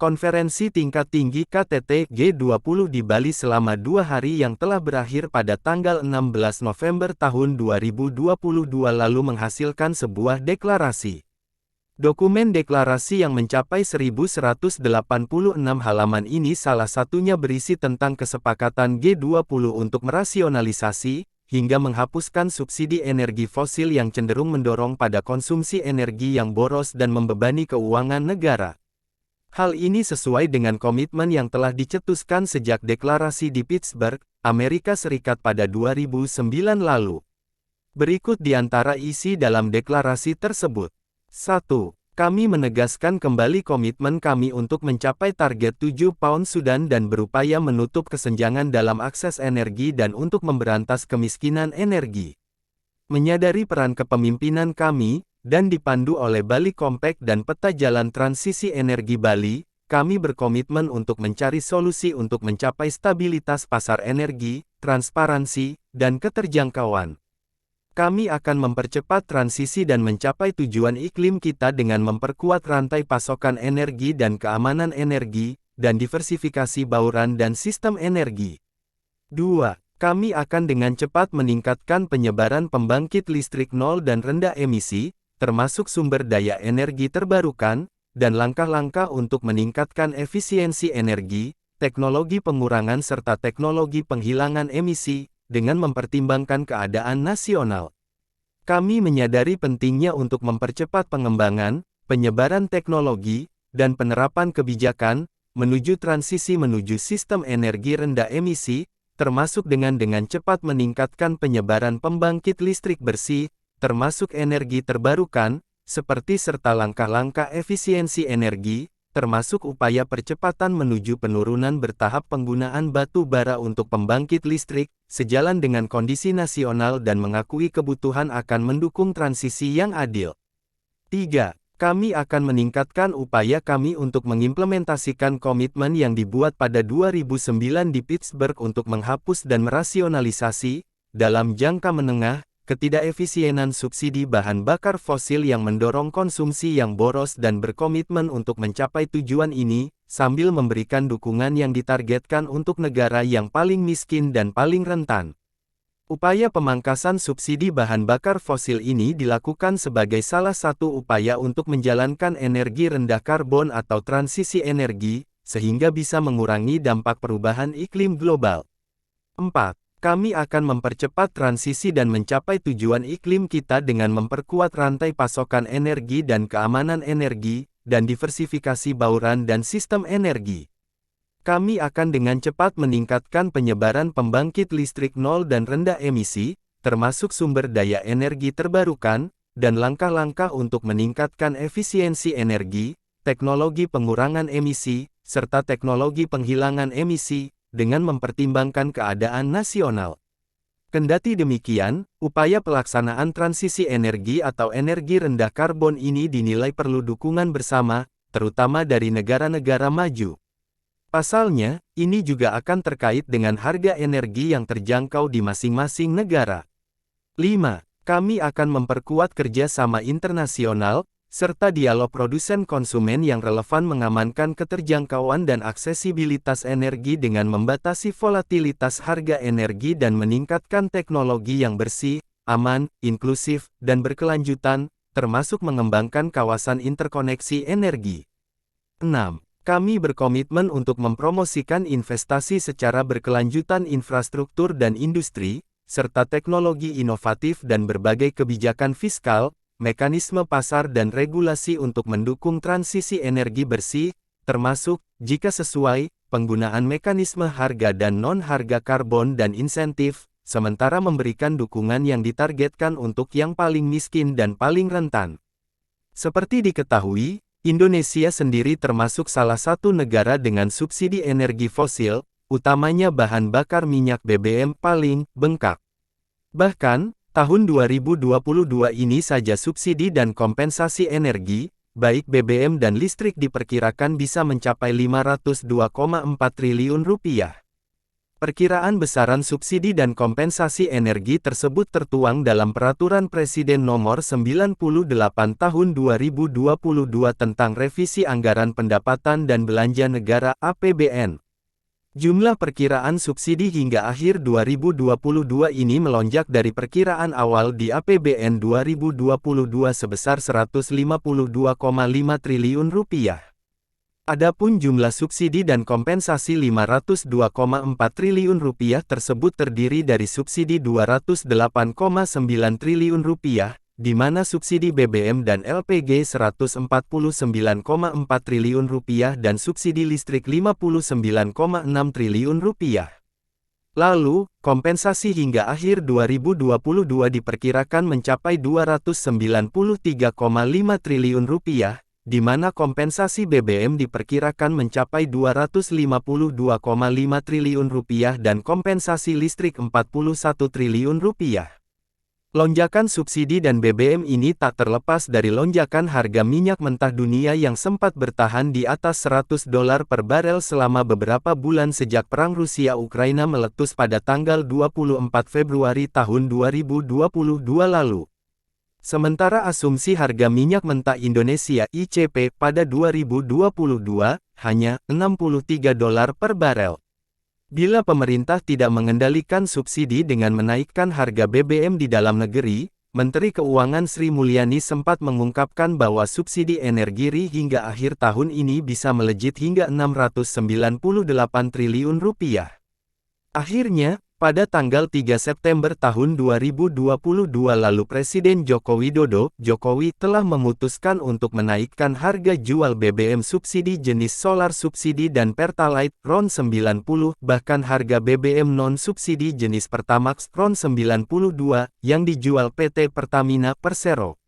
Konferensi tingkat tinggi KTT G20 di Bali selama 2 hari yang telah berakhir pada tanggal 16 November tahun 2022 lalu menghasilkan sebuah deklarasi. Dokumen deklarasi yang mencapai 1186 halaman ini salah satunya berisi tentang kesepakatan G20 untuk merasionalisasi, hingga menghapuskan subsidi energi fosil yang cenderung mendorong pada konsumsi energi yang boros dan membebani keuangan negara. Hal ini sesuai dengan komitmen yang telah dicetuskan sejak deklarasi di Pittsburgh, Amerika Serikat pada 2009 lalu. Berikut di antara isi dalam deklarasi tersebut. 1. Kami menegaskan kembali komitmen kami untuk mencapai target 7 pound Sudan dan berupaya menutup kesenjangan dalam akses energi dan untuk memberantas kemiskinan energi. Menyadari peran kepemimpinan kami, dan dipandu oleh Bali Compact dan peta jalan transisi energi Bali, kami berkomitmen untuk mencari solusi untuk mencapai stabilitas pasar energi, transparansi, dan keterjangkauan. Kami akan mempercepat transisi dan mencapai tujuan iklim kita dengan memperkuat rantai pasokan energi dan keamanan energi, dan diversifikasi bauran dan sistem energi. 2. Kami akan dengan cepat meningkatkan penyebaran pembangkit listrik nol dan rendah emisi, termasuk sumber daya energi terbarukan, dan langkah-langkah untuk meningkatkan efisiensi energi, teknologi pengurangan serta teknologi penghilangan emisi, dengan mempertimbangkan keadaan nasional. Kami menyadari pentingnya untuk mempercepat pengembangan, penyebaran teknologi, dan penerapan kebijakan, menuju transisi menuju sistem energi rendah emisi, termasuk dengan cepat meningkatkan penyebaran pembangkit listrik bersih, termasuk energi terbarukan, seperti serta langkah-langkah efisiensi energi, termasuk upaya percepatan menuju penurunan bertahap penggunaan batu bara untuk pembangkit listrik, sejalan dengan kondisi nasional dan mengakui kebutuhan akan mendukung transisi yang adil. 3. Kami akan meningkatkan upaya kami untuk mengimplementasikan komitmen yang dibuat pada 2009 di Pittsburgh untuk menghapus dan merasionalisasi, dalam jangka menengah, ketidakefisienan subsidi bahan bakar fosil yang mendorong konsumsi yang boros dan berkomitmen untuk mencapai tujuan ini, sambil memberikan dukungan yang ditargetkan untuk negara yang paling miskin dan paling rentan. Upaya pemangkasan subsidi bahan bakar fosil ini dilakukan sebagai salah satu upaya untuk menjalankan energi rendah karbon atau transisi energi, sehingga bisa mengurangi dampak perubahan iklim global. 4. Kami akan mempercepat transisi dan mencapai tujuan iklim kita dengan memperkuat rantai pasokan energi dan keamanan energi, dan diversifikasi bauran dan sistem energi. Kami akan dengan cepat meningkatkan penyebaran pembangkit listrik nol dan rendah emisi, termasuk sumber daya energi terbarukan, dan langkah-langkah untuk meningkatkan efisiensi energi, teknologi pengurangan emisi, serta teknologi penghilangan emisi, dengan mempertimbangkan keadaan nasional. Kendati demikian, upaya pelaksanaan transisi energi atau energi rendah karbon ini dinilai perlu dukungan bersama, terutama dari negara-negara maju. Pasalnya, ini juga akan terkait dengan harga energi yang terjangkau di masing-masing negara. 5. Kami akan memperkuat kerjasama internasional, serta dialog produsen konsumen yang relevan mengamankan keterjangkauan dan aksesibilitas energi dengan membatasi volatilitas harga energi dan meningkatkan teknologi yang bersih, aman, inklusif, dan berkelanjutan, termasuk mengembangkan kawasan interkoneksi energi. 6. Kami berkomitmen untuk mempromosikan investasi secara berkelanjutan infrastruktur dan industri, serta teknologi inovatif dan berbagai kebijakan fiskal, mekanisme pasar dan regulasi untuk mendukung transisi energi bersih, termasuk, jika sesuai, penggunaan mekanisme harga dan non-harga karbon dan insentif, sementara memberikan dukungan yang ditargetkan untuk yang paling miskin dan paling rentan. Seperti diketahui, Indonesia sendiri termasuk salah satu negara dengan subsidi energi fosil, utamanya bahan bakar minyak BBM paling bengkak. Bahkan, tahun 2022 ini saja subsidi dan kompensasi energi, baik BBM dan listrik diperkirakan bisa mencapai Rp502,4 triliun. Perkiraan besaran subsidi dan kompensasi energi tersebut tertuang dalam Peraturan Presiden Nomor 98 Tahun 2022 tentang Revisi Anggaran Pendapatan dan Belanja Negara (APBN). Jumlah perkiraan subsidi hingga akhir 2022 ini melonjak dari perkiraan awal di APBN 2022 sebesar Rp152,5 triliun. Adapun jumlah subsidi dan kompensasi Rp502,4 triliun tersebut terdiri dari subsidi Rp208,9 triliun, di mana subsidi BBM dan LPG Rp149,4 triliun dan subsidi listrik Rp59,6 triliun. Lalu, kompensasi hingga akhir 2022 diperkirakan mencapai Rp293,5 triliun, di mana kompensasi BBM diperkirakan mencapai Rp252,5 triliun dan kompensasi listrik Rp41 triliun. Lonjakan subsidi dan BBM ini tak terlepas dari lonjakan harga minyak mentah dunia yang sempat bertahan di atas $100 per barel selama beberapa bulan sejak Perang Rusia-Ukraina meletus pada tanggal 24 Februari tahun 2022 lalu. Sementara asumsi harga minyak mentah Indonesia (ICP) pada 2022 hanya $63 per barel. Bila pemerintah tidak mengendalikan subsidi dengan menaikkan harga BBM di dalam negeri, Menteri Keuangan Sri Mulyani sempat mengungkapkan bahwa subsidi energi RI hingga akhir tahun ini bisa melejit hingga Rp698 triliun. Akhirnya, pada tanggal 3 September tahun 2022 lalu Presiden Joko Widodo, Jokowi telah memutuskan untuk menaikkan harga jual BBM subsidi jenis solar subsidi dan Pertalite RON 90, bahkan harga BBM non-subsidi jenis Pertamax RON 92, yang dijual PT Pertamina Persero.